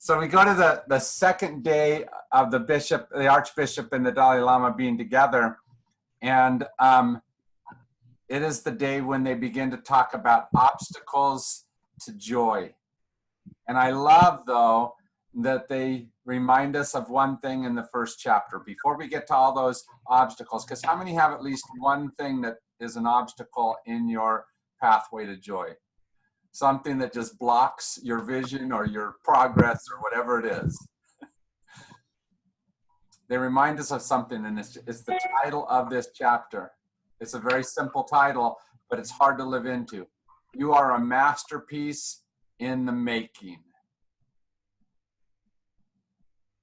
So we go to the second day of the Archbishop and the Dalai Lama being together. And it is the day when they begin to talk about obstacles to joy. And I love, though, that they remind us of one thing in the first chapter before we get to all those obstacles. Because how many have at least one thing that is an obstacle in your pathway to joy? Something that just blocks your vision or your progress or whatever it is. They remind us of something, and it's the title of this chapter. It's a very simple title, but it's hard to live into. You are a masterpiece in the making.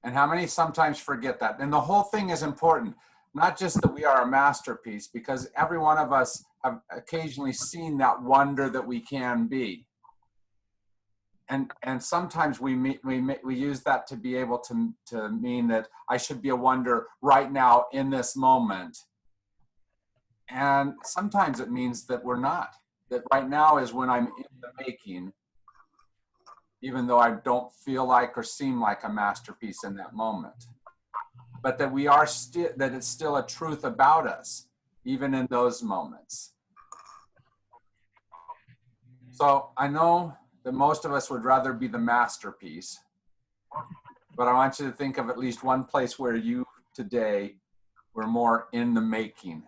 And how many sometimes forget that? And the whole thing is important. Not just that we are a masterpiece, because every one of us have occasionally seen that wonder that we can be. And sometimes we use that to be able to mean that I should be a wonder right now in this moment. And sometimes it means that we're not. That right now is when I'm in the making, even though I don't feel like or seem like a masterpiece in that moment. But that we are that it's still a truth about us, even in those moments. So I know that most of us would rather be the masterpiece, but I want you to think of at least one place where you today were more in the making.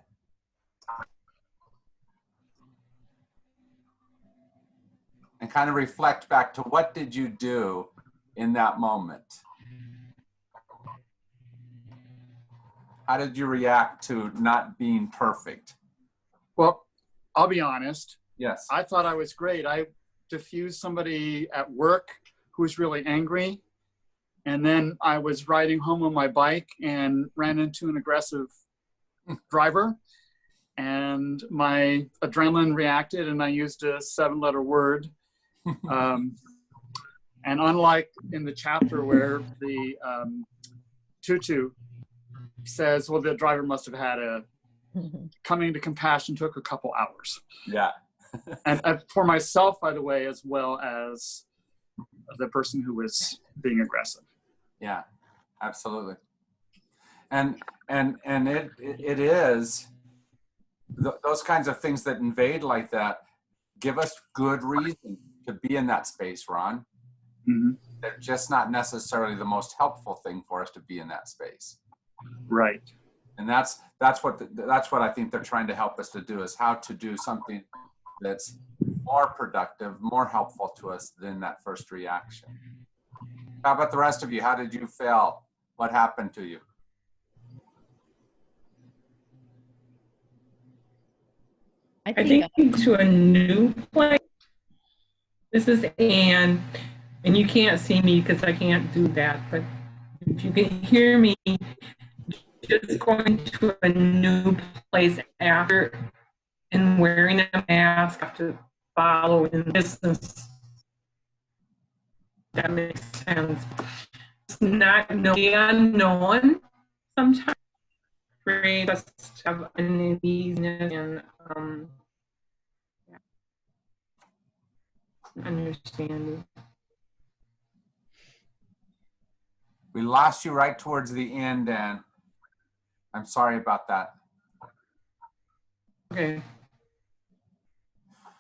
And kind of reflect back to what did you do in that moment? How did you react to not being perfect? Well, I'll be honest. Yes. I thought I was great. I diffused somebody at work who was really angry. And then I was riding home on my bike and ran into an aggressive driver. And my adrenaline reacted and I used a 7-letter word. And unlike in the chapter where the Tutu says, well, the driver must have had coming to compassion took a couple hours. Yeah. And for myself, by the way, as well as the person who was being aggressive. Yeah, absolutely. And it is those kinds of things that invade like that give us good reason to be in that space, Ron. Mm-hmm. They're just not necessarily the most helpful thing for us to be in that space. Right. And that's what I think they're trying to help us to do, is how to do something that's more productive, more helpful to us than that first reaction. How about the rest of you? How did you feel? What happened to you? I think to a new place. This is Anne, and you can't see me because I can't do that, but if you can hear me, just going to a new place after and wearing a mask, have to follow in business. That makes sense. It's not the unknown sometimes creates us to have an uneasiness and understanding. We lost you right towards the end, Dan. I'm sorry about that. Okay.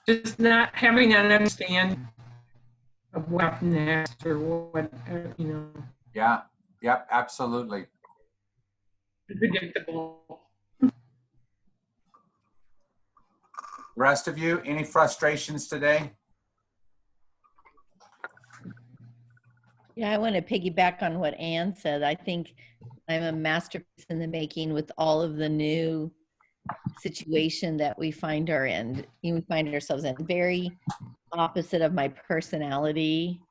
Just not having an understanding of what next or what, you know. Yeah, yep, absolutely. Predictable. Rest of you, any frustrations today? Yeah, I want to piggyback on what Anne said. I think I'm a masterpiece in the making with all of the new situation that we find ourselves in. Very opposite of my personality.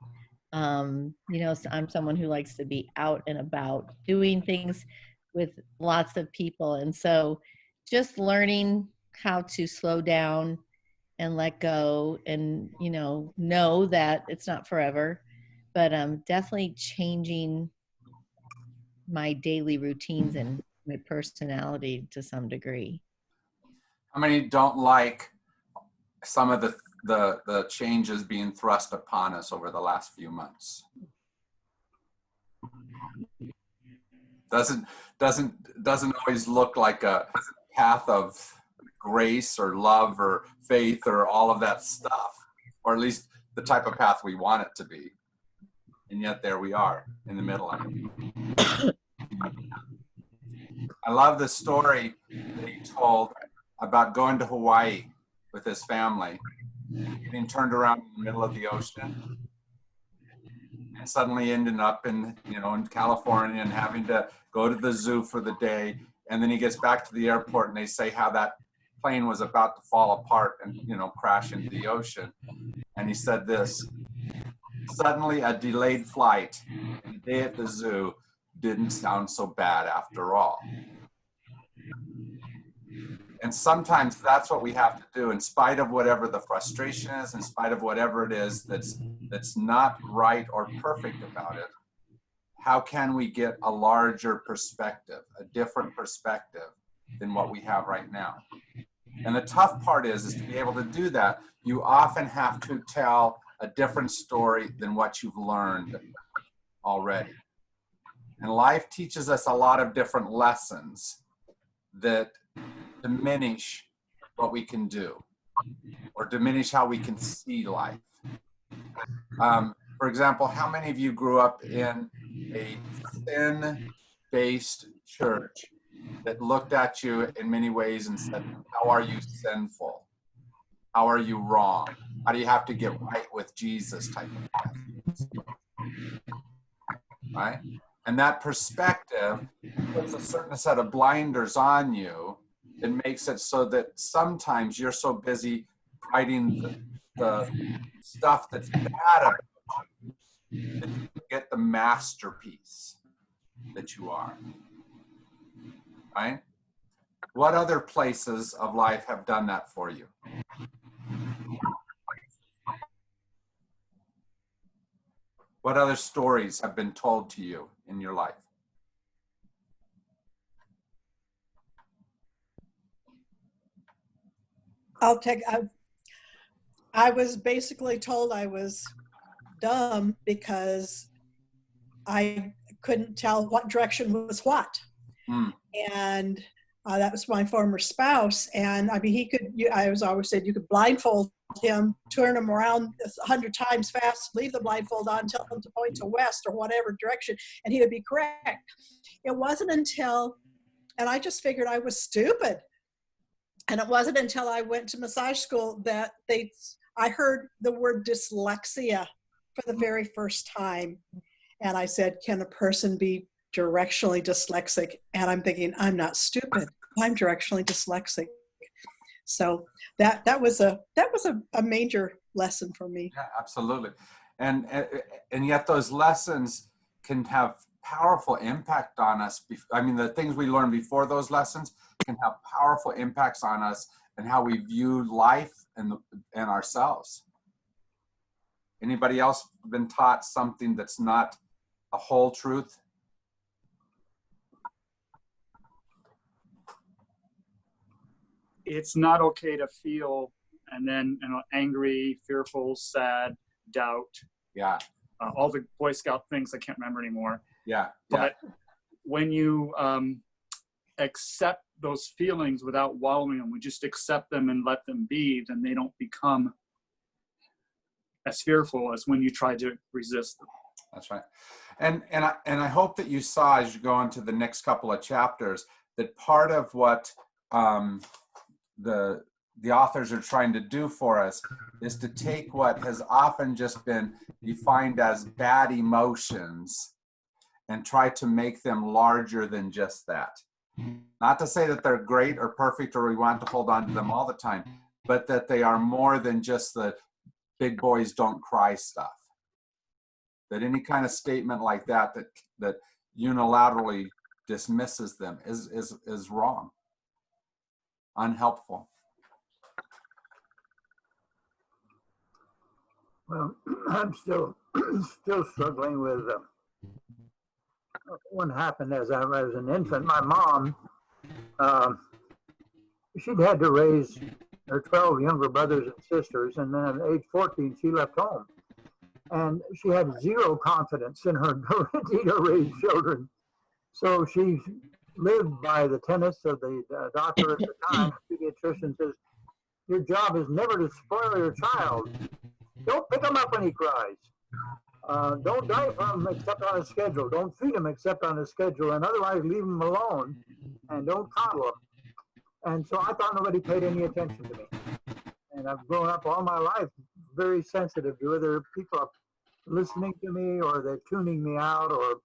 You know, I'm someone who likes to be out and about doing things with lots of people. And so just learning how to slow down and let go and, you know that it's not forever, but definitely changing my daily routines and my personality to some degree. How many don't like some of the, the changes being thrust upon us over the last few months. Doesn't always look like a path of grace or love or faith or all of that stuff, or at least the type of path we want it to be. And yet there we are in the middle of it. I love the story that he told about going to Hawaii with his family, getting turned around in the middle of the ocean, and suddenly ending up in California and having to go to the zoo for the day. And then he gets back to the airport and they say how that plane was about to fall apart and crash into the ocean. And he said this: suddenly a delayed flight and a day at the zoo didn't sound so bad after all. And sometimes that's what we have to do, in spite of whatever the frustration is, in spite of whatever it is that's not right or perfect about it. How can we get a larger perspective, a different perspective than what we have right now? And the tough part is to be able to do that, you often have to tell a different story than what you've learned already. And life teaches us a lot of different lessons that diminish what we can do or diminish how we can see life. For example, how many of you grew up in a sin-based church that looked at you in many ways and said, how are you sinful? How are you wrong? How do you have to get right with Jesus type of thing? Right? And that perspective puts a certain set of blinders on you. It makes it so that sometimes you're so busy fighting the stuff that's bad about you that you get the masterpiece that you are. Right? What other places of life have done that for you? What other stories have been told to you in your life? I'll take, I was basically told I was dumb because I couldn't tell what direction was what. And that was my former spouse. And I mean, I was always said you could blindfold him, turn him around 100 times fast, leave the blindfold on, tell him to point to west or whatever direction, and he would be correct. It wasn't until, and I just figured I was stupid. And it wasn't until I went to massage school that I heard the word dyslexia for the very first time. And I said, can a person be directionally dyslexic? And I'm thinking, I'm not stupid. I'm directionally dyslexic. So that was a major lesson for me. Yeah, absolutely. And yet those lessons can have powerful impact on us. I mean, the things we learn before those lessons can have powerful impacts on us and how we view life and ourselves. Anybody else been taught something that's not a whole truth? It's not okay to feel and then angry, fearful, sad, doubt. Yeah. All the Boy Scout things I can't remember anymore. Yeah. But when you accept those feelings without wallowing them, we just accept them and let them be, then they don't become as fearful as when you try to resist them. That's right. And I hope that you saw, as you go into the next couple of chapters, that part of what the authors are trying to do for us is to take what has often just been defined as bad emotions and try to make them larger than just that. Not to say that they're great or perfect or we want to hold on to them all the time, but that they are more than just the big boys don't cry stuff. That any kind of statement like that unilaterally dismisses them is wrong, unhelpful. Well, I'm still struggling with what happened as I was an infant. My mom, she'd had to raise her 12 younger brothers and sisters, and then at age 14, she left home. and she had zero confidence in her ability to raise children. So she lived by the tenets of the doctor at the time, the pediatrician says, your job is never to spoil your child. Don't pick him up when he cries. Don't diaper him except on a schedule. Don't feed him except on a schedule, and otherwise leave him alone and don't coddle him. And so I thought nobody paid any attention to me. And I've grown up all my life very sensitive to whether people are listening to me or they're tuning me out or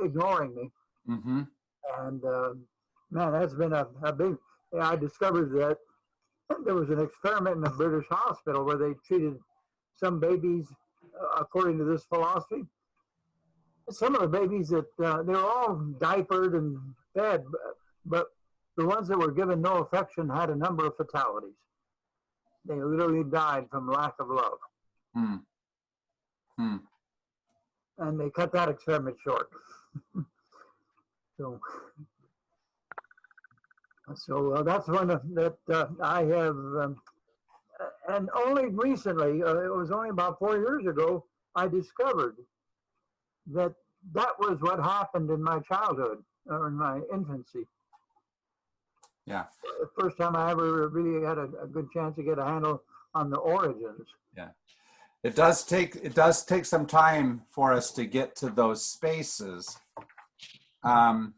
ignoring me. Mm-hmm. And man, that's been a big, I discovered that there was an experiment in a British hospital where they treated some babies according to this philosophy. Some of the babies that they were all diapered and fed, but the ones that were given no affection had a number of fatalities. They literally died from lack of love. Hmm. Hmm. And they cut that experiment short. So that's one that I have, and only recently, it was only about 4 years ago, I discovered that that was what happened in my childhood or in my infancy. Yeah. The first time I ever really had a good chance to get a handle on the origins. Yeah. It does take some time for us to get to those spaces. And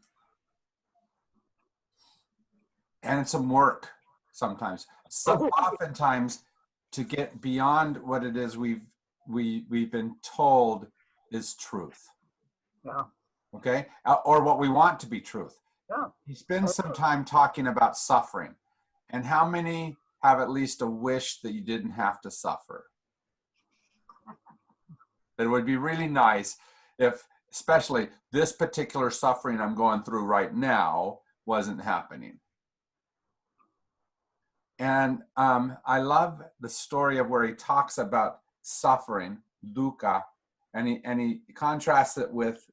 it's some work sometimes. So oftentimes to get beyond what it is we've been told is truth. Yeah. Okay? Or what we want to be truth. Yeah. He spends some time talking about suffering. And how many have at least a wish that you didn't have to suffer? It would be really nice if, especially this particular suffering I'm going through right now, wasn't happening. And I love the story of where he talks about suffering, dukkha, and he contrasts it with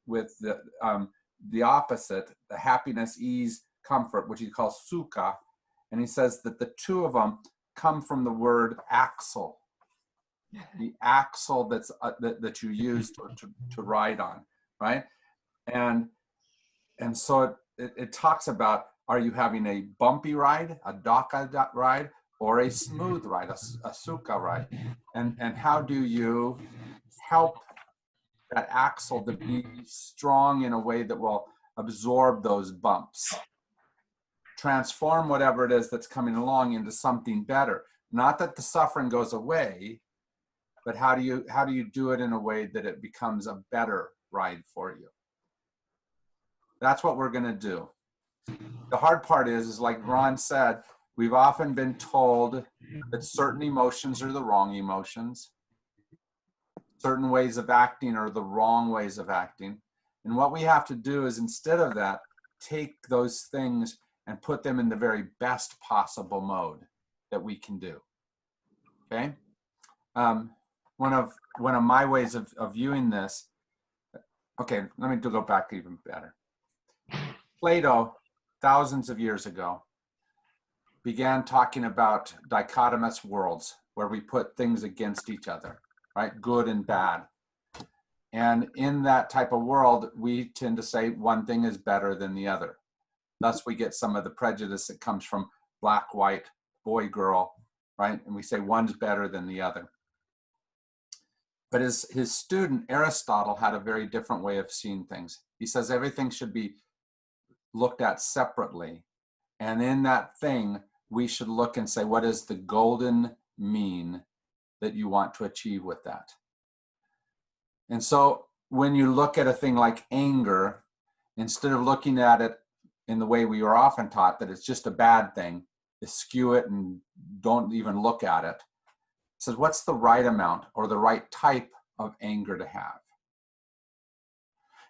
the opposite, the happiness, ease, comfort, which he calls sukha. And he says that the two of them come from the word axle, the axle that you use to ride on, right? And so it talks about, are you having a bumpy ride, a dukkha ride, or a smooth ride, a sukha ride? And how do you help that axle to be strong in a way that will absorb those bumps, transform whatever it is that's coming along into something better? Not that the suffering goes away, but how do you do it in a way that it becomes a better ride for you? That's what we're going to do. The hard part is like Ron said, we've often been told that certain emotions are the wrong emotions. Certain ways of acting are the wrong ways of acting. And what we have to do is, instead of that, take those things and put them in the very best possible mode that we can do. Okay? One of my ways of viewing this, okay, let me go back even better. Plato, thousands of years ago, began talking about dichotomous worlds where we put things against each other, right? Good and bad. And in that type of world, we tend to say one thing is better than the other. Thus, we get some of the prejudice that comes from black, white, boy, girl, right? And we say one's better than the other. But his student, Aristotle, had a very different way of seeing things. He says everything should be looked at separately. And in that thing, we should look and say, what is the golden mean that you want to achieve with that? And so when you look at a thing like anger, instead of looking at it in the way we are often taught, that it's just a bad thing, eschew it and don't even look at it, says, what's the right amount or the right type of anger to have?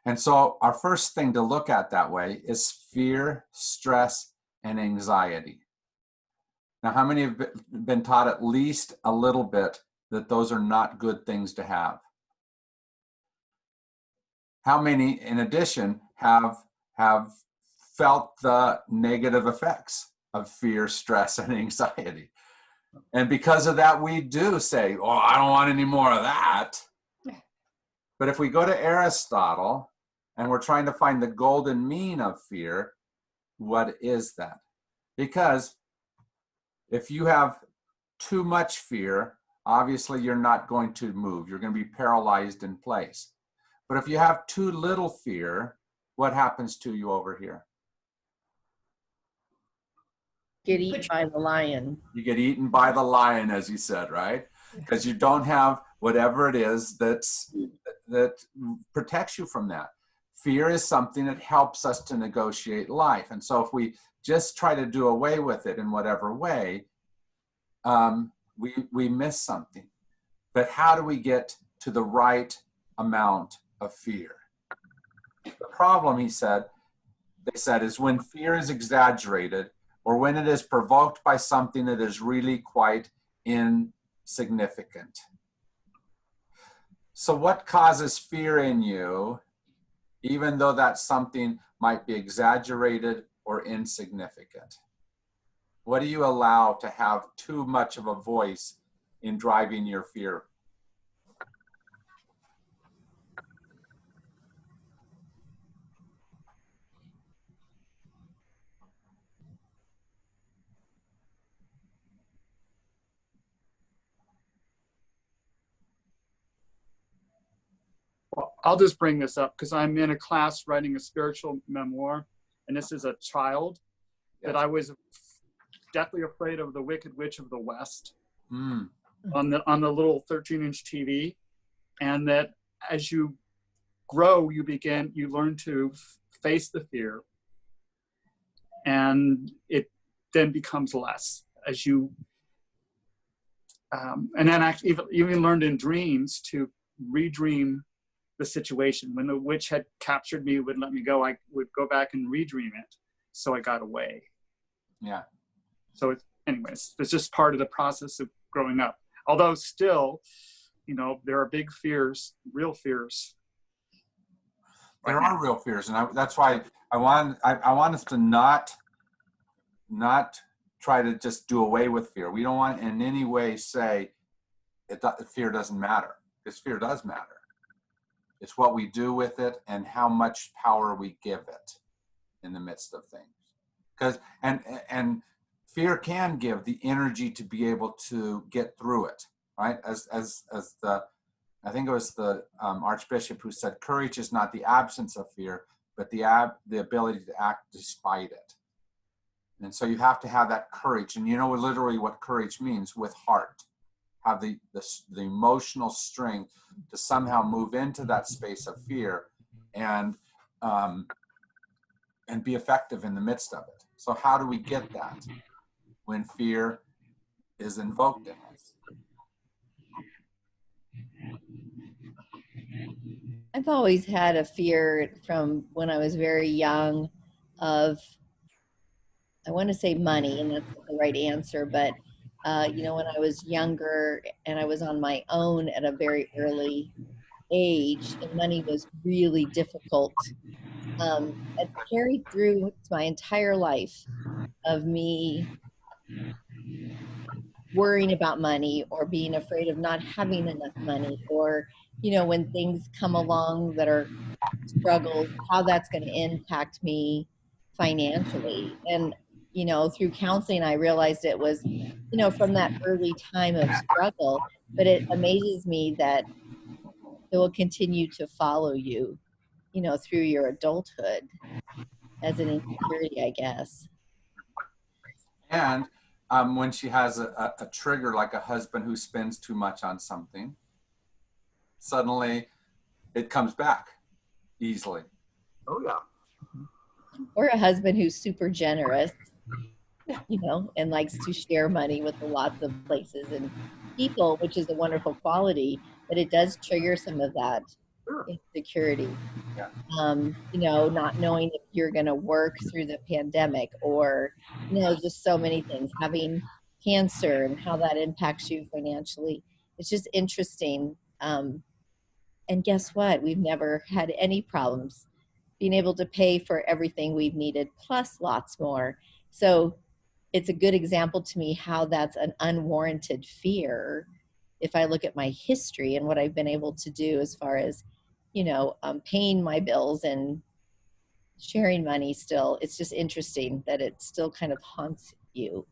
And so our first thing to look at that way is fear, stress, and anxiety. Now, how many have been taught at least a little bit that those are not good things to have? How many, in addition, have felt the negative effects of fear, stress, and anxiety? And because of that, we do say, oh, I don't want any more of that. But if we go to Aristotle and we're trying to find the golden mean of fear, what is that? Because if you have too much fear, obviously you're not going to move. You're going to be paralyzed in place. But if you have too little fear, what happens to you over here? Get eaten by the lion. You get eaten by the lion, as you said, right? Because you don't have whatever it is that protects you from that. Fear is something that helps us to negotiate life. And so if we just try to do away with it in whatever way, we miss something. But how do we get to the right amount of fear? The problem, they said, is when fear is exaggerated or when it is provoked by something that is really quite insignificant. So what causes fear in you, even though that something might be exaggerated or insignificant? What do you allow to have too much of a voice in driving your fear? Well, I'll just bring this up because I'm in a class writing a spiritual memoir, and this is a child that I was deathly afraid of the Wicked Witch of the West on the little 13-inch TV, and that as you grow, you learn to face the fear, and it then becomes less as you, and then actually even learned in dreams to redream the situation. When the witch had captured me, wouldn't let me go, I would go back and redream it, so I got away. Yeah. So anyways, it's just part of the process of growing up. Although still, there are big fears, real fears. There are real fears, and that's why I want us to not try to just do away with fear. We don't want in any way say fear doesn't matter, because fear does matter. It's what we do with it and how much power we give it in the midst of things. Because and fear can give the energy to be able to get through it, right? As I think it was the Archbishop who said, courage is not the absence of fear, but the ability to act despite it. And so you have to have that courage, and literally what courage means, with heart. Have the emotional strength to somehow move into that space of fear and be effective in the midst of it. So how do we get that when fear is invoked in us? I've always had a fear from when I was very young of, I want to say money, and that's not the right answer, but when I was younger and I was on my own at a very early age, and money was really difficult. It carried through my entire life of me worrying about money or being afraid of not having enough money, or when things come along that are struggles, how that's going to impact me financially. And through counseling, I realized it was from that early time of struggle. But it amazes me that it will continue to follow you through your adulthood as an insecurity, I guess. And when she has a trigger, like a husband who spends too much on something, suddenly it comes back easily. Oh, yeah. Or a husband who's super generous, and likes to share money with lots of places and people, which is a wonderful quality, but it does trigger some of that insecurity. Yeah. Not knowing if you're going to work through the pandemic, or, just so many things, having cancer and how that impacts you financially. It's just interesting. And guess what? We've never had any problems being able to pay for everything we've needed, plus lots more. So it's a good example to me how that's an unwarranted fear if I look at my history and what I've been able to do as far as paying my bills and sharing money still. It's just interesting that it still kind of haunts you.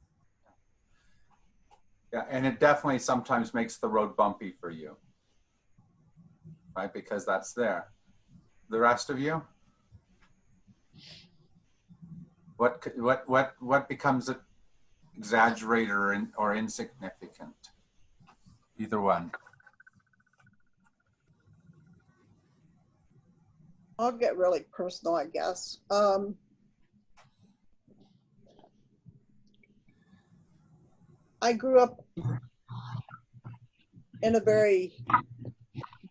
Yeah, and it definitely sometimes makes the road bumpy for you, right? Because that's there. The rest of you? What becomes exaggerated or insignificant? Either one. I'll get really personal, I guess. I grew up in a very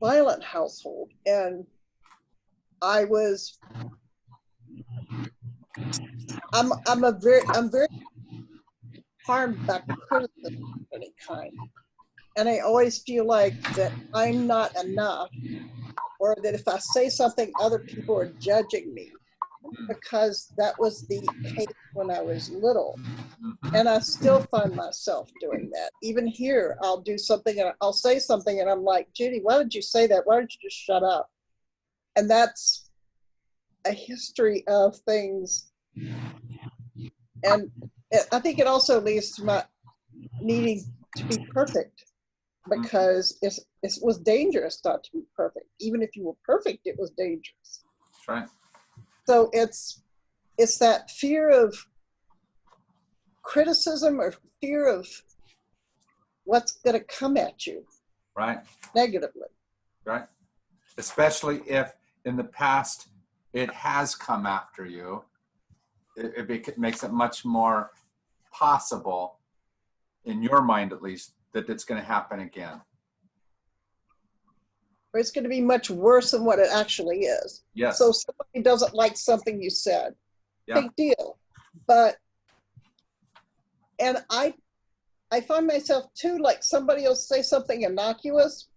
violent household, and I'm very harmed by criticism of any kind. And I always feel like that I'm not enough, or that if I say something, other people are judging me, because that was the case when I was little. And I still find myself doing that. Even here, I'll do something and I'll say something and I'm like, Judy, why did you say that? Why don't you just shut up? And that's a history of things. And I think it also leads to my needing to be perfect, because it was dangerous not to be perfect. Even if you were perfect, it was dangerous. That's right. So it's that fear of criticism, or fear of what's going to come at you, Right. negatively. Right. Especially if in the past it has come after you, it makes it much more possible, in your mind at least, that it's going to happen again. Or it's going to be much worse than what it actually is. Yes. So somebody doesn't like something you said, Yeah. big deal. And I find myself too, like somebody will say something innocuous,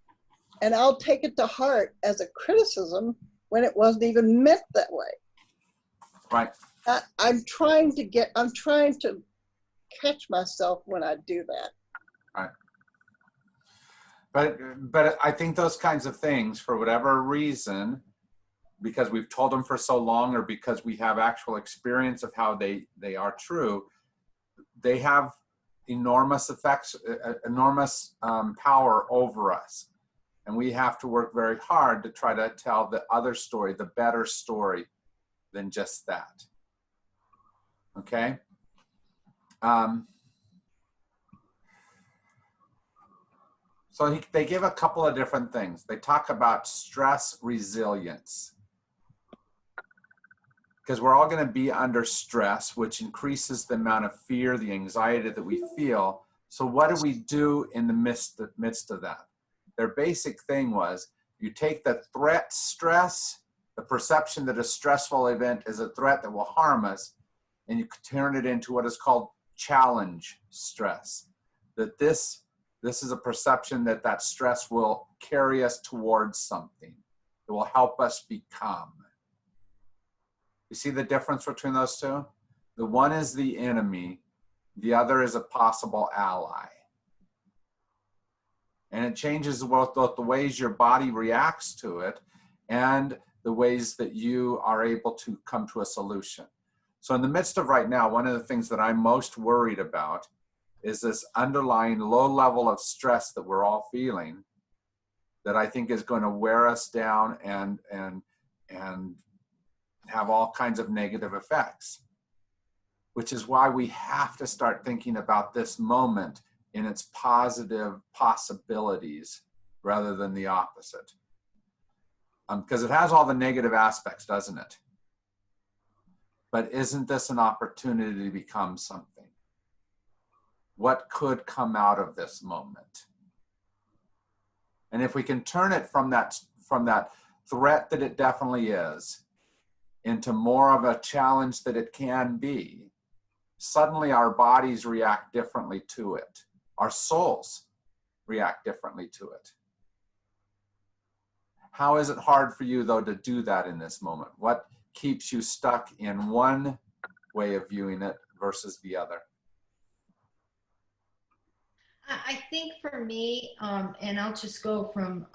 and I'll take it to heart as a criticism when it wasn't even meant that way. Right. I'm trying to catch myself when I do that. Right. But I think those kinds of things, for whatever reason, because we've told them for so long, or because we have actual experience of how they are true, they have enormous effects, enormous power over us. And we have to work very hard to try to tell the other story, the better story than just that. Okay? So they give a couple of different things. They talk about stress resilience, because we're all going to be under stress, which increases the amount of fear, the anxiety that we feel. So what do we do in the midst of that? Their basic thing was, you take the threat stress, the perception that a stressful event is a threat that will harm us, and you turn it into what is called challenge stress. That this is a perception that stress will carry us towards something. It will help us become. You see the difference between those two? The one is the enemy, the other is a possible ally. And it changes both the ways your body reacts to it and the ways that you are able to come to a solution. So in the midst of right now, one of the things that I'm most worried about is this underlying low level of stress that we're all feeling, that I think is going to wear us down and have all kinds of negative effects, which is why we have to start thinking about this moment in its positive possibilities rather than the opposite. Because it has all the negative aspects, doesn't it? But isn't this an opportunity to become something? What could come out of this moment? And if we can turn it from that threat that it definitely is into more of a challenge that it can be, suddenly our bodies react differently to it. Our souls react differently to it. How is it hard for you, though, to do that in this moment? What keeps you stuck in one way of viewing it versus the other? I think for me, and I'll just go from,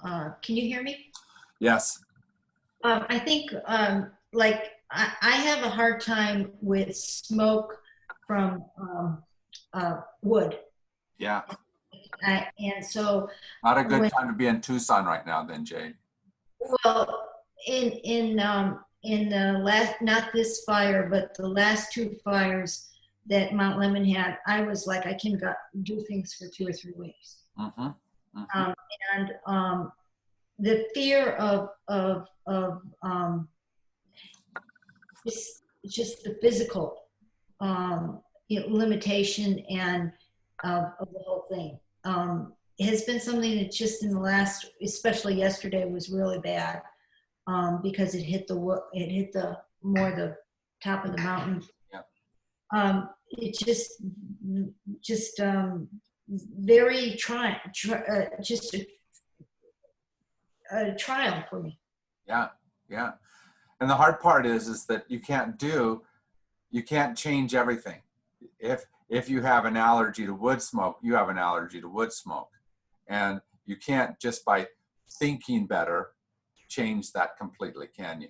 can you hear me? Yes. I think, like, I have a hard time with smoke from wood. Yeah. And so, Not a good when, time to be in Tucson right now then, Jade. well, in the last, not this fire, but the last two fires that Mount Lemon had, I was like, I can do things for 2 or 3 weeks. Mm-hmm. Mm-hmm. And the fear of just the physical limitation and of the whole thing has been something that just in the last, especially yesterday, was really bad because it hit the more the top of the mountain. Yeah. It just very just a trial for me. Yeah. Yeah. And the hard part is that you can't change everything. If you have an allergy to wood smoke, you have an allergy to wood smoke. And you can't just by thinking better change that completely, can you?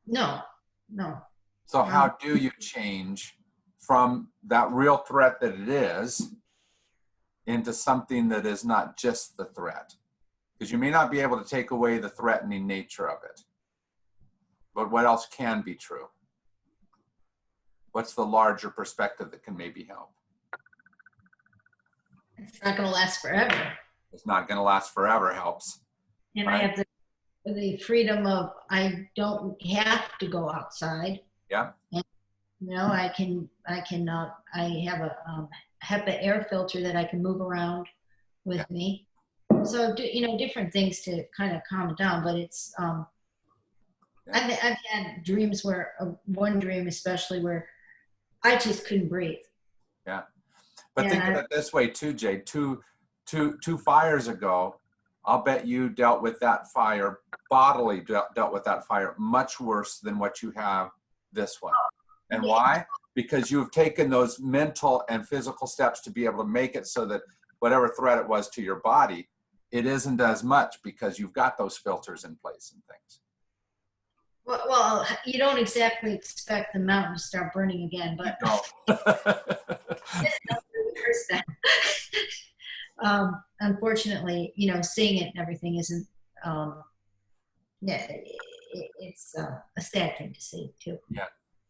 No. So how do you change from that real threat that it is into something that is not just the threat? Because you may not be able to take away the threatening nature of it. But what else can be true? What's the larger perspective that can maybe help? It's not going to last forever. It's not going to last forever helps. And right? I have the freedom of, I don't have to go outside. Yeah. And, I have a HEPA air filter that I can move around with me. So, different things to kind of calm it down, but it's, I've had dreams where, one dream especially, where I just couldn't breathe. Yeah. But think of it this way too, Jade. Two fires ago, I'll bet you dealt with that fire, bodily dealt with that fire much worse than what you have this one. And why? Because you've taken those mental and physical steps to be able to make it so that whatever threat it was to your body, it isn't as much because you've got those filters in place and things. Well, you don't exactly expect the mountain to start burning again, but unfortunately, seeing it and everything isn't. It's a sad thing to see too.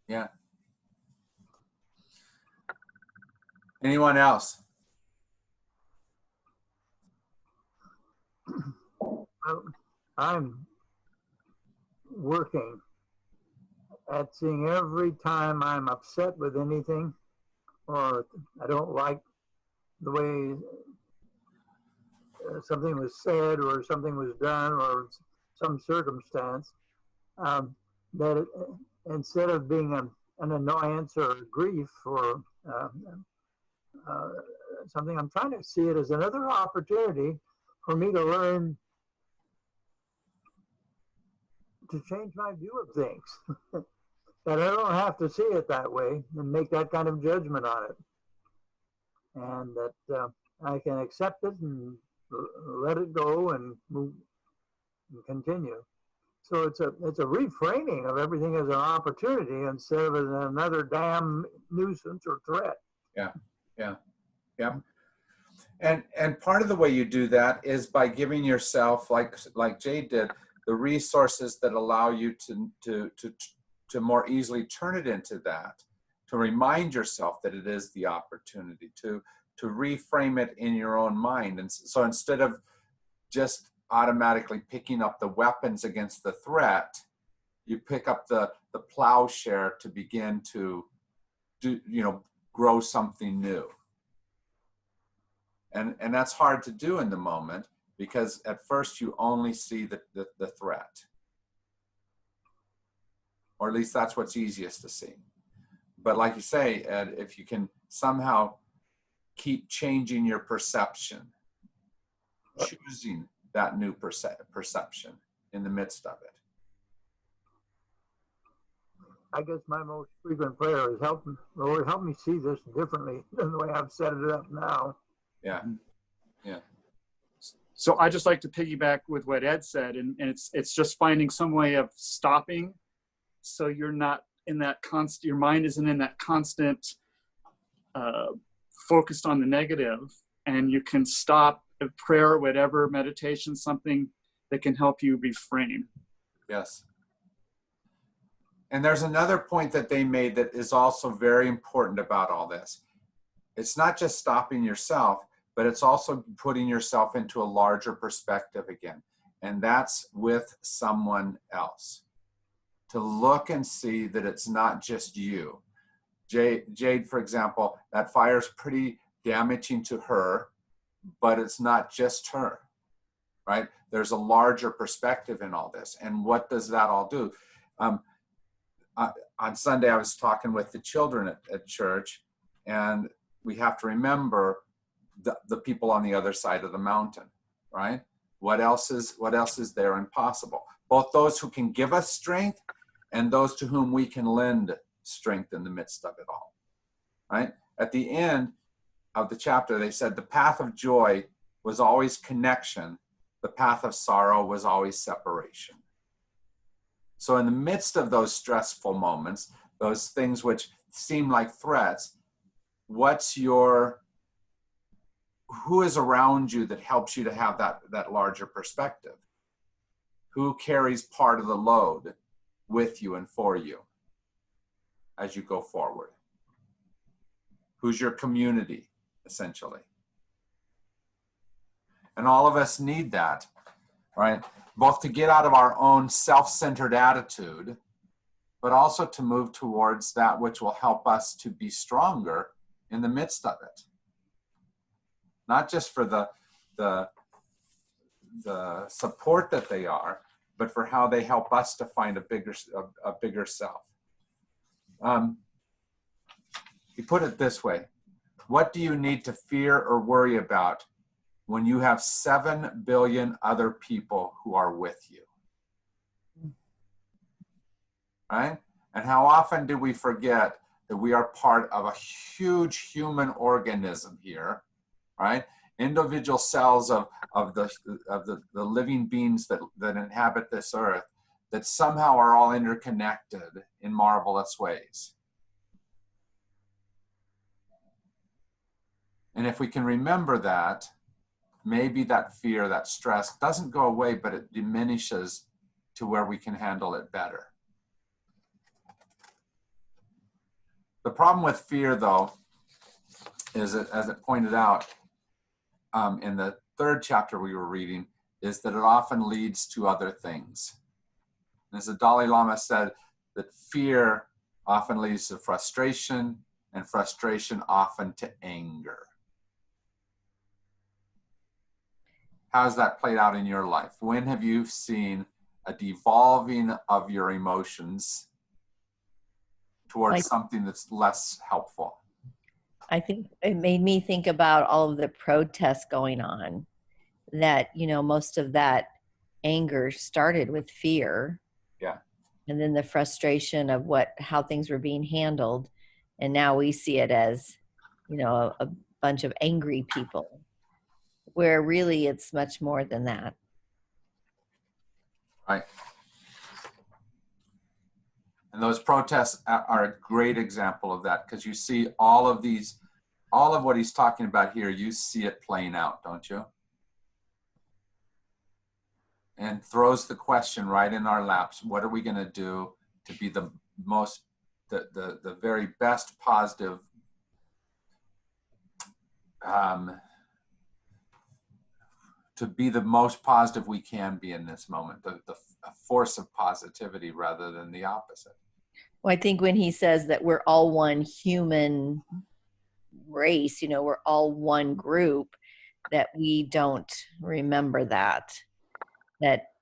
Yeah. Anyone else? I'm working at seeing every time I'm upset with anything or I don't like the way something was said or something was done or some circumstance, that instead of being an annoyance or grief or something, I'm trying to see it as another opportunity for me to learn to change my view of things. That I don't have to see it that way and make that kind of judgment on it. And that I can accept it and let it go and move and continue. So it's a reframing of everything as an opportunity instead of as another damn nuisance or threat. Yeah. And part of the way you do that is by giving yourself, like Jade did, the resources that allow you to more easily turn it into that, to remind yourself that it is the opportunity, to reframe it in your own mind. And so instead of just automatically picking up the weapons against the threat, you pick up the plowshare to begin to grow something new. And that's hard to do in the moment because at first you only see the threat. Or at least that's what's easiest to see. But like you say, Ed, if you can somehow keep changing your perception, choosing that new perception in the midst of it. I guess my most frequent prayer is Lord, help me see this differently than the way I've set it up now. Yeah. So I just like to piggyback with what Ed said, and it's just finding some way of stopping, so you're not in that constant. Your mind isn't in that constant focused on the negative, and you can stop a prayer, whatever, meditation, something that can help you reframe. Yes. And there's another point that they made that is also very important about all this. It's not just stopping yourself, but it's also putting yourself into a larger perspective again. And that's with someone else. To look and see that it's not just you. Jade, for example, that fire's pretty damaging to her, but it's not just her, right? There's a larger perspective in all this. And what does that all do? On Sunday, I was talking with the children at church, and we have to remember the people on the other side of the mountain, right? What else is there and possible? Both those who can give us strength and those to whom we can lend strength in the midst of it all, right? At the end of the chapter, they said the path of joy was always connection. The path of sorrow was always separation. So in the midst of those stressful moments, those things which seem like threats, who is around you that helps you to have that larger perspective? Who carries part of the load with you and for you as you go forward? Who's your community, essentially? And all of us need that, right? Both to get out of our own self-centered attitude, but also to move towards that which will help us to be stronger in the midst of it. Not just for the support that they are, but for how they help us to find a bigger self. He put it this way: what do you need to fear or worry about when you have 7 billion other people who are with you? Right? And how often do we forget that we are part of a huge human organism here, right? Individual cells of the living beings that inhabit this earth, that somehow are all interconnected in marvelous ways. And if we can remember that, maybe that fear, that stress doesn't go away, but it diminishes to where we can handle it better. The problem with fear, though, is that, as it pointed out in the 3rd chapter we were reading, is that it often leads to other things. And as the Dalai Lama said, that fear often leads to frustration, and frustration often to anger. How's that played out in your life? When have you seen a devolving of your emotions towards something that's less helpful? I think it made me think about all of the protests going on, that, most of that anger started with fear. Yeah. And then the frustration of how things were being handled. And now we see it as, a bunch of angry people, where really it's much more than that. Right. And those protests are a great example of that, because you see all of what he's talking about here, you see it playing out, don't you? And throws the question right in our laps: what are we going to do to be the very best positive to be the most positive we can be in this moment, the force of positivity rather than the opposite. Well, I think when he says that we're all one human race, we're all one group, that we don't remember that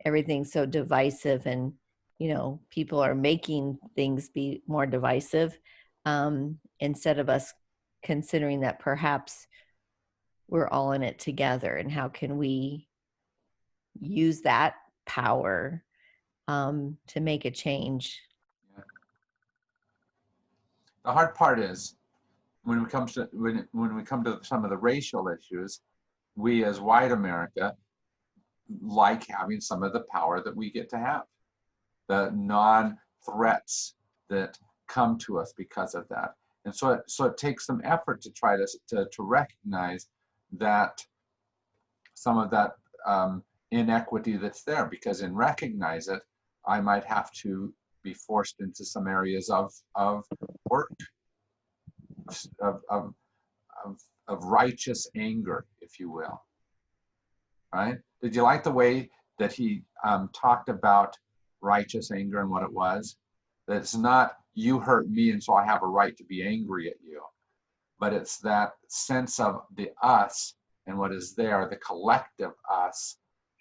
everything's so divisive, and, people are making things be more divisive, instead of us considering that perhaps we're all in it together, and how can we use that power to make a change. Yeah. The hard part is when we come to some of the racial issues, we as white America like having some of the power that we get to have, the non-threats that come to us because of that. And so it takes some effort to try to recognize that some of that inequity that's there, because in recognize it, I might have to be forced into some areas of work, of righteous anger, if you will. Right? Did you like the way that he talked about righteous anger and what it was? That it's not you hurt me and so I have a right to be angry at you, but it's that sense of the us and what is there, the collective us,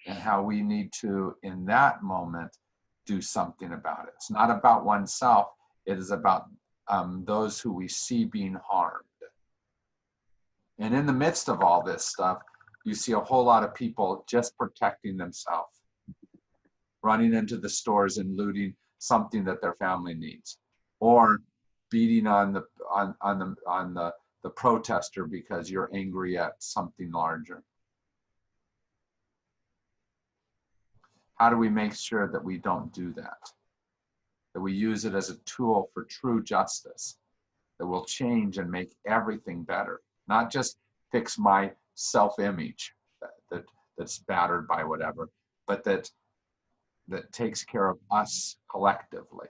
and how we need to, in that moment, do something about it. It's not about oneself. It is about those who we see being harmed. And in the midst of all this stuff, you see a whole lot of people just protecting themselves, running into the stores and looting something that their family needs, or beating on the protester because you're angry at something larger. How do we make sure that we don't do that? That we use it as a tool for true justice that will change and make everything better, not just fix my self-image that's battered by whatever, but that takes care of us collectively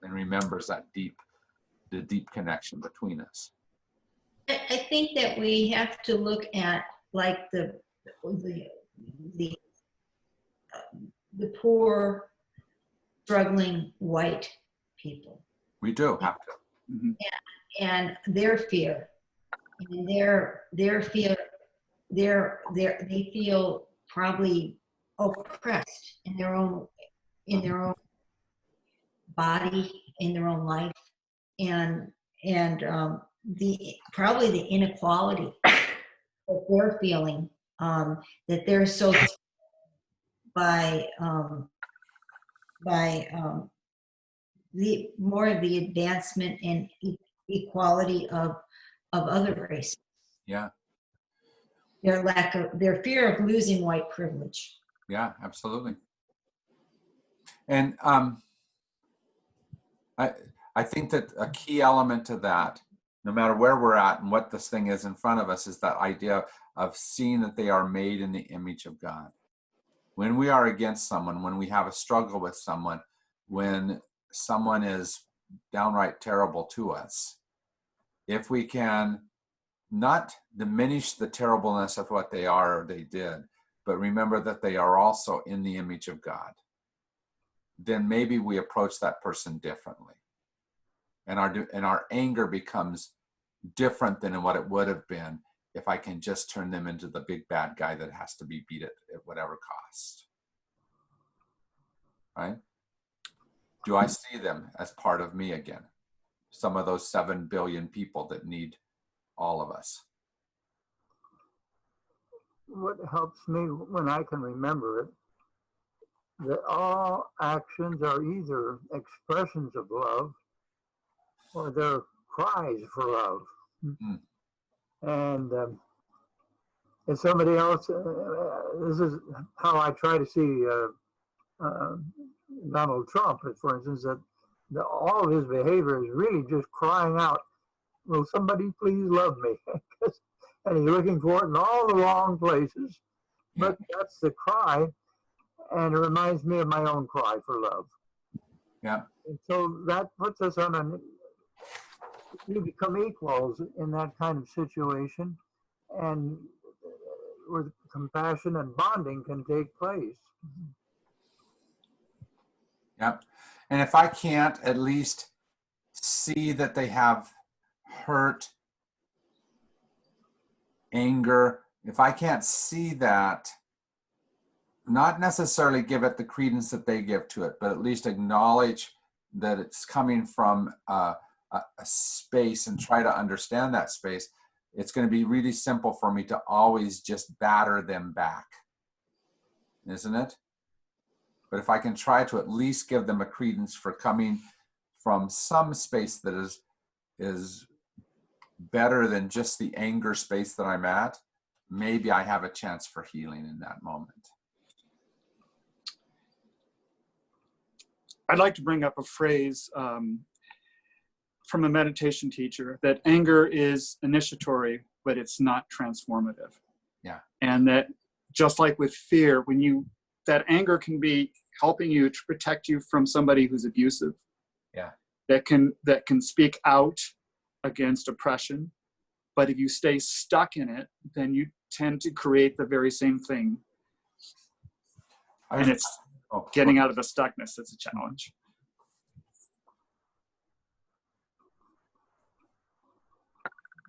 and remembers that the deep connection between us. I think that we have to look at like the poor, struggling white people. We do have to. Mm-hmm. And their fear, and their fear, they feel probably oppressed in their own body, in their own life, and probably the inequality that they're feeling, that they're so by the more of the advancement and equality of other races. Yeah. Their fear of losing white privilege. Yeah, absolutely. And I think that a key element to that, no matter where we're at and what this thing is in front of us, is that idea of seeing that they are made in the image of God. When we are against someone, when we have a struggle with someone, when someone is downright terrible to us, if we can not diminish the terribleness of what they are or they did, but remember that they are also in the image of God, then maybe we approach that person differently. And our anger becomes different than what it would have been if I can just turn them into the big bad guy that has to be beat at whatever cost. Right? Do I see them as part of me again? Some of those 7 billion people that need all of us. What helps me when I can remember it, that all actions are either expressions of love or they're cries for love. Mm. And if somebody else, this is how I try to see Donald Trump, for instance, that all of his behavior is really just crying out, will somebody please love me? And he's looking for it in all the wrong places. But that's the cry, and it reminds me of my own cry for love. Yeah. And so that puts us on we become equals in that kind of situation, and where compassion and bonding can take place. Yep. And if I can't at least see that they have hurt, anger, if I can't see that, not necessarily give it the credence that they give to it, but at least acknowledge that it's coming from a space and try to understand that space, it's going to be really simple for me to always just batter them back, isn't it? But if I can try to at least give them a credence for coming from some space that is better than just the anger space that I'm at, maybe I have a chance for healing in that moment. I'd like to bring up a phrase from a meditation teacher, that anger is initiatory, but it's not transformative. Yeah. And that just like with fear, that anger can be helping you to protect you from somebody who's abusive. Yeah. That can speak out against oppression. But if you stay stuck in it, then you tend to create the very same thing. And it's getting out of the stuckness that's a challenge.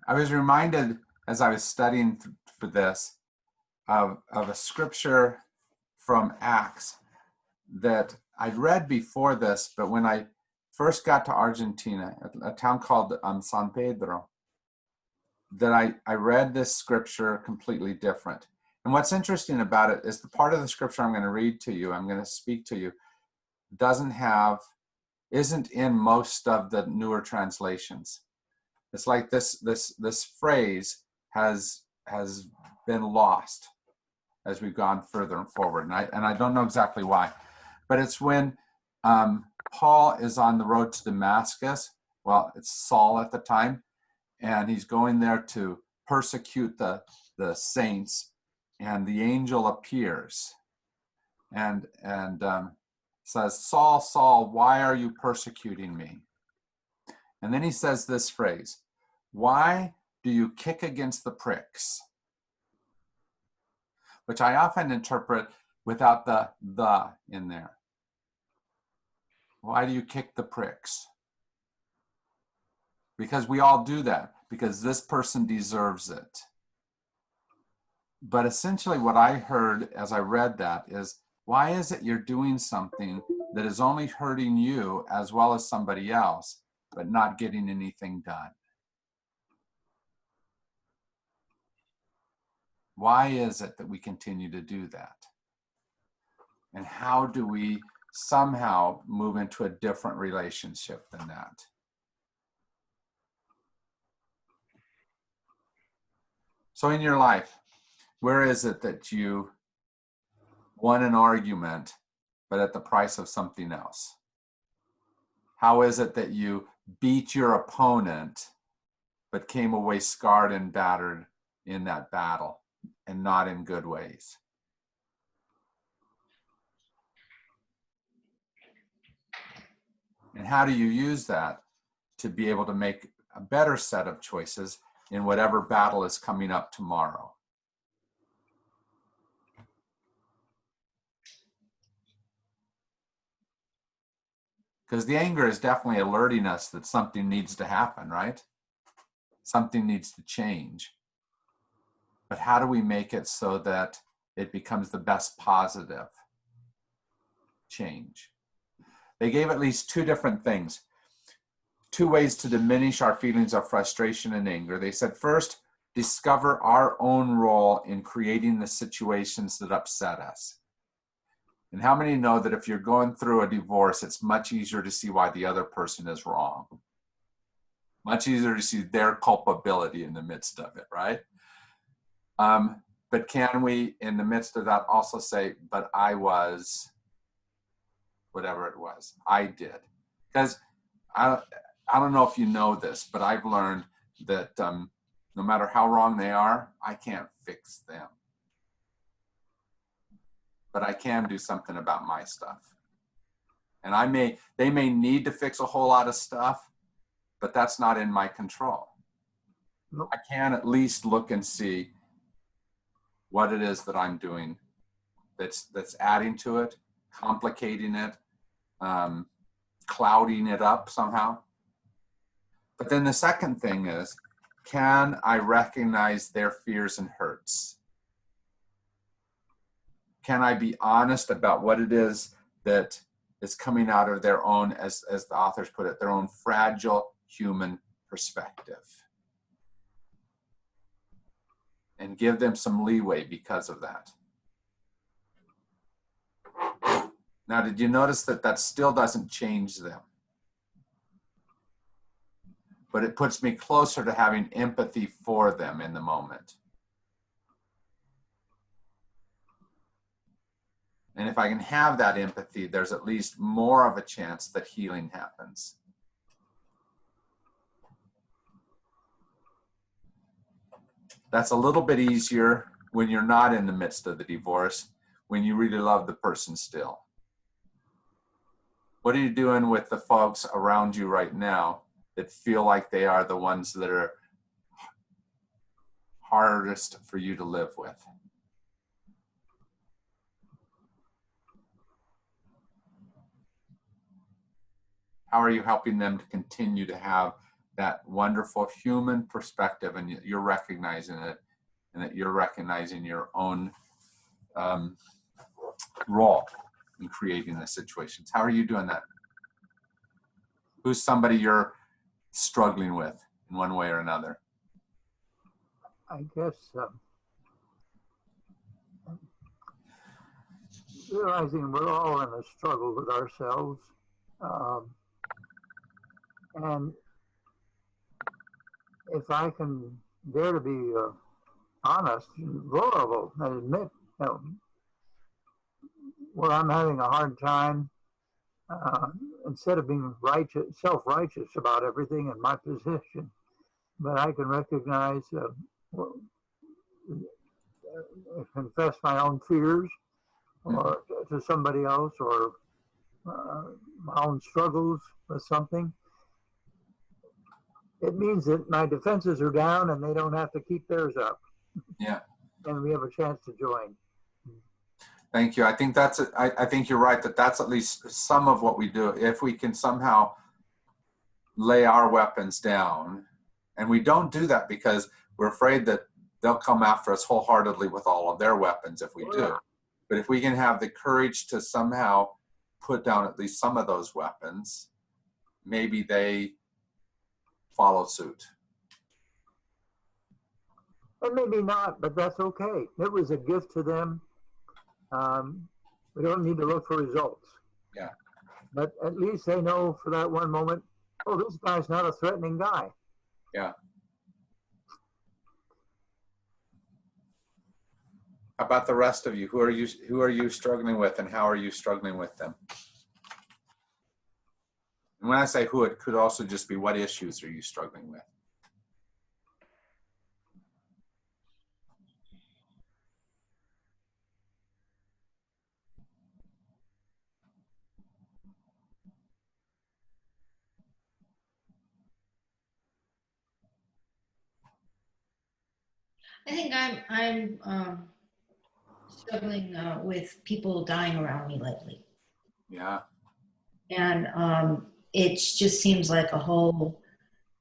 I was reminded as I was studying for this of a scripture from Acts that I'd read before this, but when I first got to Argentina, a town called San Pedro, that I read this scripture completely different. And what's interesting about it is the part of the scripture I'm going to read to you, I'm going to speak to you, isn't in most of the newer translations. It's like this phrase has been lost as we've gone further and forward. And I don't know exactly why, but it's when Paul is on the road to Damascus. Well, it's Saul at the time, and he's going there to persecute the saints, and the angel appears and says, "Saul, Saul, why are you persecuting me?" And then he says this phrase, "Why do you kick against the pricks?" Which I often interpret without the in there. Why do you kick the pricks? Because we all do that, because this person deserves it. But essentially what I heard as I read that is, why is it you're doing something that is only hurting you as well as somebody else, but not getting anything done? Why is it that we continue to do that? And how do we somehow move into a different relationship than that? So in your life, where is it that you won an argument, but at the price of something else? How is it that you beat your opponent, but came away scarred and battered in that battle, and not in good ways? And how do you use that to be able to make a better set of choices in whatever battle is coming up tomorrow? Because the anger is definitely alerting us that something needs to happen, right? Something needs to change. But how do we make it so that it becomes the best positive change? They gave at least two different things, two ways to diminish our feelings of frustration and anger. They said, first, discover our own role in creating the situations that upset us. And how many know that if you're going through a divorce, it's much easier to see why the other person is wrong? Much easier to see their culpability in the midst of it, right? But can we, in the midst of that, also say, but I was, whatever it was, I did? Because I don't know if you know this, but I've learned that no matter how wrong they are, I can't fix them. But I can do something about my stuff. And they may need to fix a whole lot of stuff, but that's not in my control. Nope. I can at least look and see what it is that I'm doing that's adding to it, complicating it, clouding it up somehow. But then the second thing is, can I recognize their fears and hurts? Can I be honest about what it is that is coming out of their own, as the authors put it, their own fragile human perspective? And give them some leeway because of that. Now, did you notice that still doesn't change them? But it puts me closer to having empathy for them in the moment. And if I can have that empathy, there's at least more of a chance that healing happens. That's a little bit easier when you're not in the midst of the divorce, when you really love the person still. What are you doing with the folks around you right now that feel like they are the ones that are hardest for you to live with? How are you helping them to continue to have that wonderful human perspective, and you're recognizing it, and that you're recognizing your own role in creating the situations? How are you doing that? Who's somebody you're struggling with in one way or another? I guess realizing we're all in a struggle with ourselves, and if I can dare to be honest, vulnerable, and admit, where I'm having a hard time, instead of being self-righteous about everything in my position, but I can recognize, confess my own fears, or to somebody else, or my own struggles with something. It means that my defenses are down and they don't have to keep theirs up. Yeah. And we have a chance to join. Thank you. I think I think you're right, that's at least some of what we do. If we can somehow lay our weapons down, and we don't do that because we're afraid that they'll come after us wholeheartedly with all of their weapons if we do. But if we can have the courage to somehow put down at least some of those weapons, maybe they follow suit. And maybe not, but that's okay. It was a gift to them. We don't need to look for results. Yeah. But at least they know for that one moment, oh, this guy's not a threatening guy. Yeah. How about the rest of you? Who are you struggling with, and how are you struggling with them? And when I say who, it could also just be what issues are you struggling with? I think I'm struggling with people dying around me lately. Yeah. And it just seems like a whole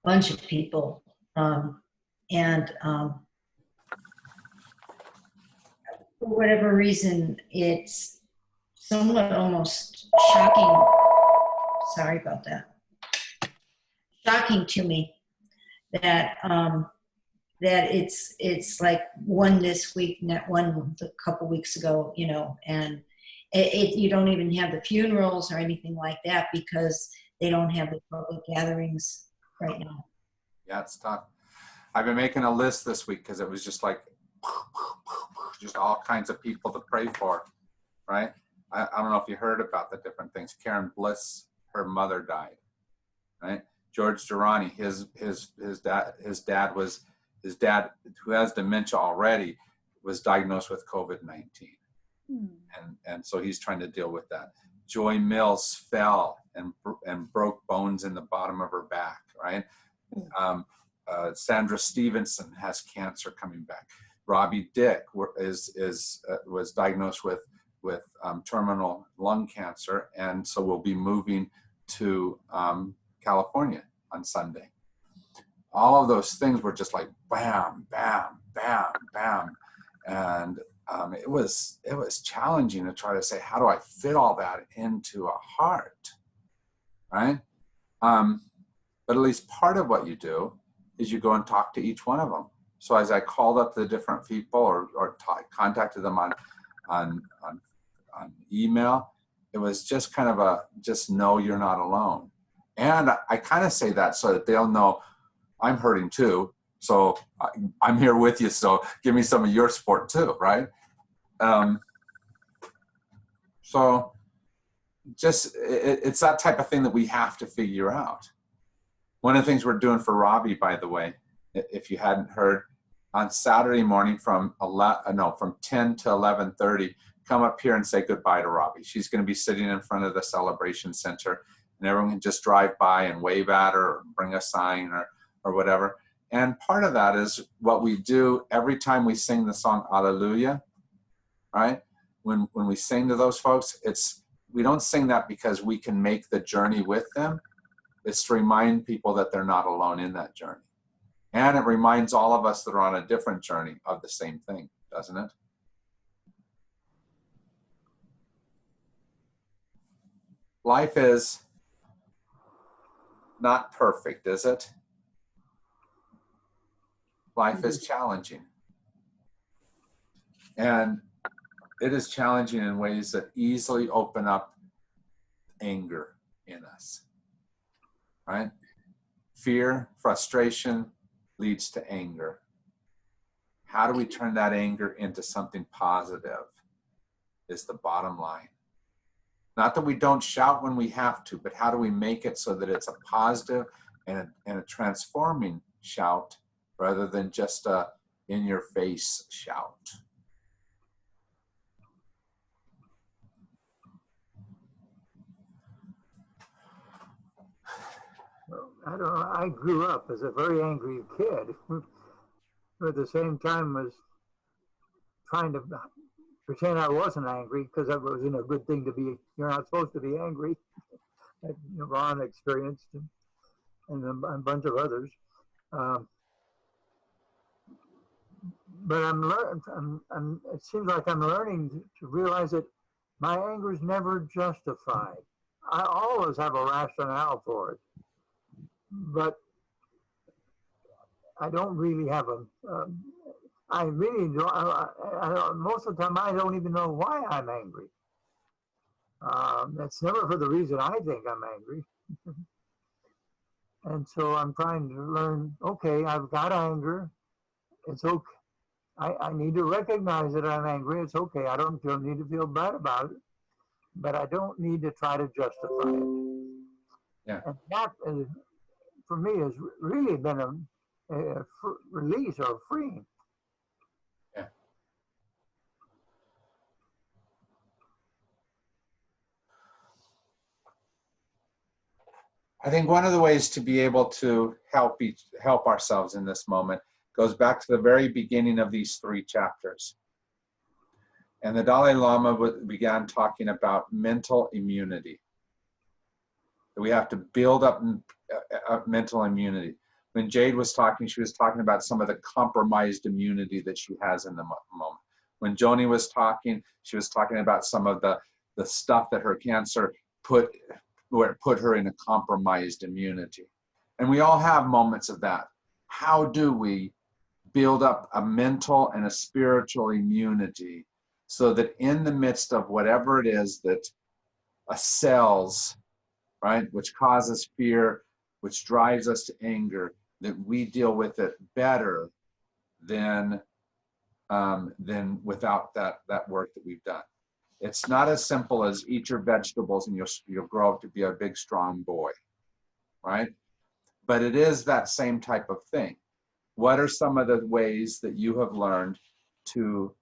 bunch of people. And for whatever reason, it's somewhat almost shocking. Sorry about that. Shocking to me that that it's like one this week, one a couple weeks ago, and you don't even have the funerals or anything like that because they don't have the public gatherings right now. Yeah, it's tough. I've been making a list this week because it was just like, just all kinds of people to pray for, right? I don't know if you heard about the different things. Karen Bliss, her mother died, right? George Durrani, his dad, who has dementia already, was diagnosed with COVID-19. And so he's trying to deal with that. Joy Mills fell and broke bones in the bottom of her back, right? Sandra Stevenson has cancer coming back. Robbie Dick was diagnosed with terminal lung cancer, and so we'll be moving to California on Sunday. All of those things were just like bam, bam, bam, bam, and it was challenging to try to say, how do I fit all that into a heart, right? But at least part of what you do is you go and talk to each one of them. So as I called up the different people or contacted them on email, it was just kind of just know you're not alone. And I kind of say that so that they'll know I'm hurting too. So I'm here with you. So give me some of your support too, right? So just, it's that type of thing that we have to figure out. One of the things we're doing for Robbie, by the way, if you hadn't heard, on Saturday morning from 10 to 11:30, come up here and say goodbye to Robbie. She's going to be sitting in front of the Celebration Center, and everyone can just drive by and wave at her or bring a sign or whatever. And part of that is what we do every time we sing the song Alleluia, right? When we sing to those folks, we don't sing that because we can make the journey with them. It's to remind people that they're not alone in that journey. And it reminds all of us that are on a different journey of the same thing, doesn't it? Life is not perfect, is it? Life is challenging. And it is challenging in ways that easily open up anger in us, right? Fear, frustration leads to anger. How do we turn that anger into something positive is the bottom line. Not that we don't shout when we have to, but how do we make it so that it's a positive and a transforming shout rather than just a in-your-face shout. I don't know, I grew up as a very angry kid, who at the same time was trying to pretend I wasn't angry because that wasn't a good thing to be. You're not supposed to be angry. That Ron experienced and a bunch of others. But it seems like I'm learning to realize that my anger is never justified. I always have a rationale for it. But I don't really have I really don't, most of the time I don't even know why I'm angry. That's never for the reason I think I'm angry. And so I'm trying to learn, okay, I've got anger. It's okay. I need to recognize that I'm angry. It's okay. I don't need to feel bad about it. But I don't need to try to justify it. Yeah. And that, for me, has really been a release or freeing. Yeah. I think one of the ways to be able to help ourselves in this moment goes back to the very beginning of these 3 chapters. And the Dalai Lama began talking about mental immunity. That we have to build up mental immunity. When Jade was talking, she was talking about some of the compromised immunity that she has in the moment. When Joni was talking, she was talking about some of the stuff that her cancer put her in a compromised immunity. And we all have moments of that. How do we build up a mental and a spiritual immunity so that in the midst of whatever it is that assails, right, which causes fear, which drives us to anger, that we deal with it better than without that work that we've done. It's not as simple as eat your vegetables and you'll grow up to be a big, strong boy, right? But it is that same type of thing. What are some of the ways that you have learned to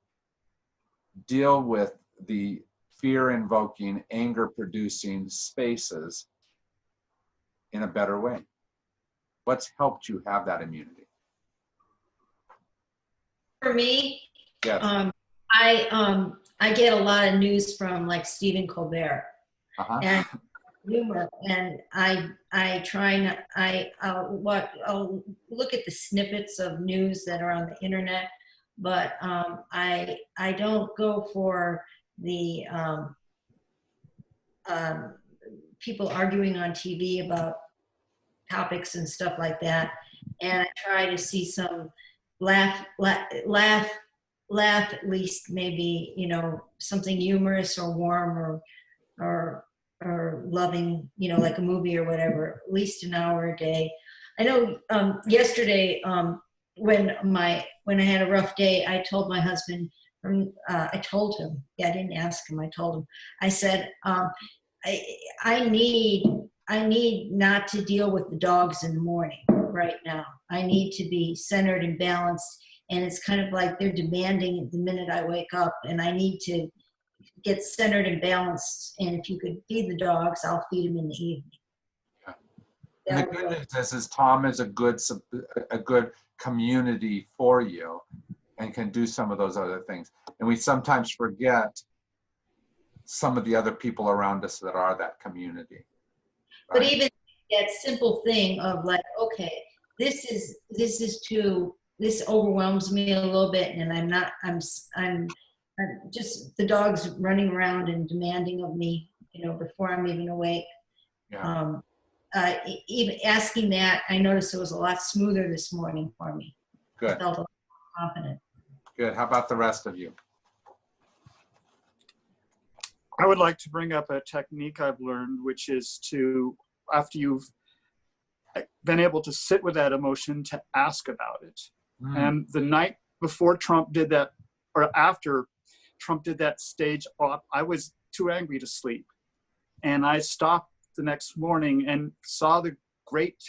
deal with the fear-invoking, anger-producing spaces in a better way? What's helped you have that immunity? For me, Yes. I get a lot of news from like Stephen Colbert and humor, and I try not. I'll look at the snippets of news that are on the internet, but I don't go for the people arguing on TV about topics and stuff like that, and I try to see some laugh at least, maybe, something humorous or warm or loving, like a movie or whatever, at least an hour a day. I know yesterday when I had a rough day, I told my husband I told him. Yeah, I didn't ask him. I told him. I said, I need not to deal with the dogs in the morning right now. I need to be centered and balanced. And it's kind of like they're demanding the minute I wake up, and I need to get centered and balanced. And if you could feed the dogs, I'll feed them in the evening. Yeah. And the good news is Tom is a good community for you and can do some of those other things. And we sometimes forget some of the other people around us that are that community. Right? But even that simple thing of like, okay, this overwhelms me a little bit, and I'm just, the dog's running around and demanding of me, before I'm even awake. Yeah. Even asking that, I noticed it was a lot smoother this morning for me. Good. I felt a lot more confident. Good. How about the rest of you? I would like to bring up a technique I've learned, which is to, after you've been able to sit with that emotion, to ask about it. And the night before Trump did that, or after Trump did that stage op, I was too angry to sleep. And I stopped the next morning and saw the great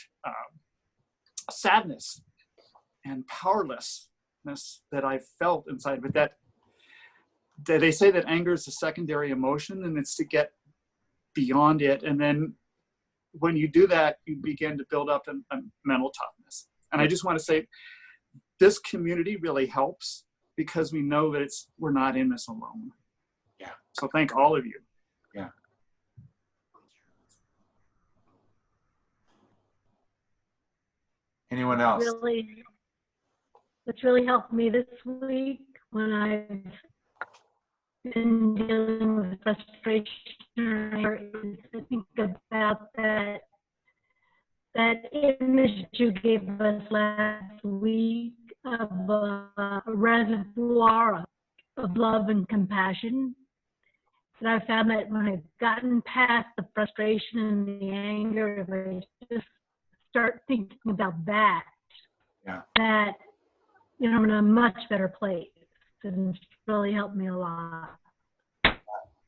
sadness and powerlessness that I felt inside. But that they say that anger is a secondary emotion, and it's to get beyond it. And then when you do that, you begin to build up a mental toughness. And I just want to say, this community really helps, because we know that we're not in this alone. Yeah. So thank all of you. Yeah. Anyone else? What's really helped me this week when I've been dealing with frustration is to think about that image you gave us last week of a reservoir of love and compassion. And I found that when I've gotten past the frustration and the anger, if I just start thinking about that, Yeah. that, I'm in a much better place. And it's really helped me a lot.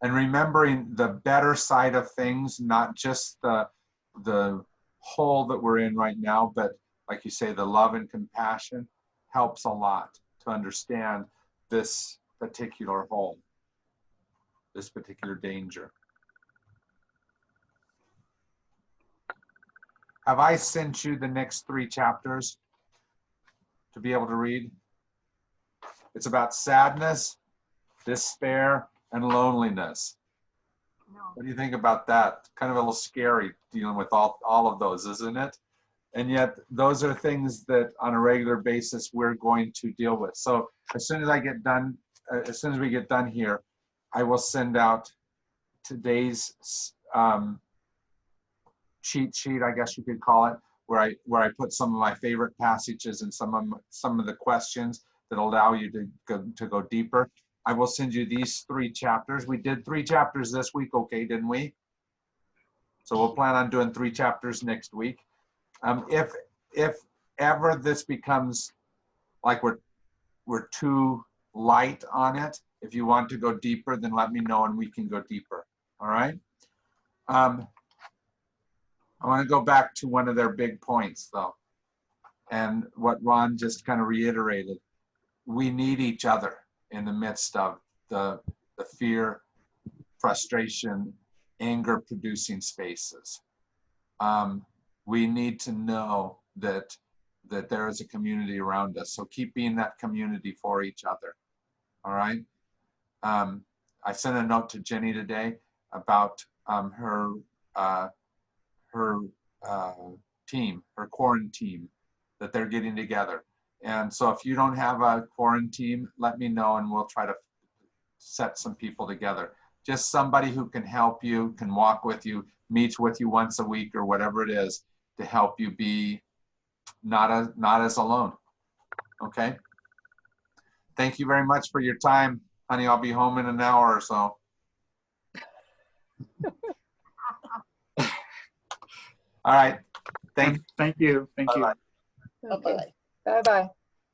And remembering the better side of things, not just the hole that we're in right now, but like you say, the love and compassion helps a lot to understand this particular hole, this particular danger. Have I sent you the next 3 chapters to be able to read? It's about sadness, despair, and loneliness. What do you think about that? Kind of a little scary dealing with all of those, isn't it? And yet those are things that on a regular basis we're going to deal with. So as soon as we get done here, I will send out today's cheat sheet, I guess you could call it, where I put some of my favorite passages and some of the questions that allow you to go deeper. I will send you these 3 chapters. We did 3 chapters this week, okay, didn't we? So we'll plan on doing 3 chapters next week. If ever this becomes like we're too light on it, if you want to go deeper, then let me know and we can go deeper. All right. I want to go back to one of their big points though, and what Ron just kind of reiterated. We need each other in the midst of the fear, frustration, anger producing spaces. We need to know that there is a community around us. So keep being that community for each other. All right. I sent a note to Jenny today about her team, her quarantine, that they're getting together. And so if you don't have a quarantine, let me know and we'll try to set some people together. Just somebody who can help you, can walk with you, meet with you once a week or whatever it is, to help you be not as alone. Okay. Thank you very much for your time, honey. I'll be home in an hour or so. All right. Thank you. Thank you. Thank you. Bye-bye. Bye-bye.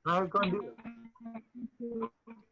I'm going to do it.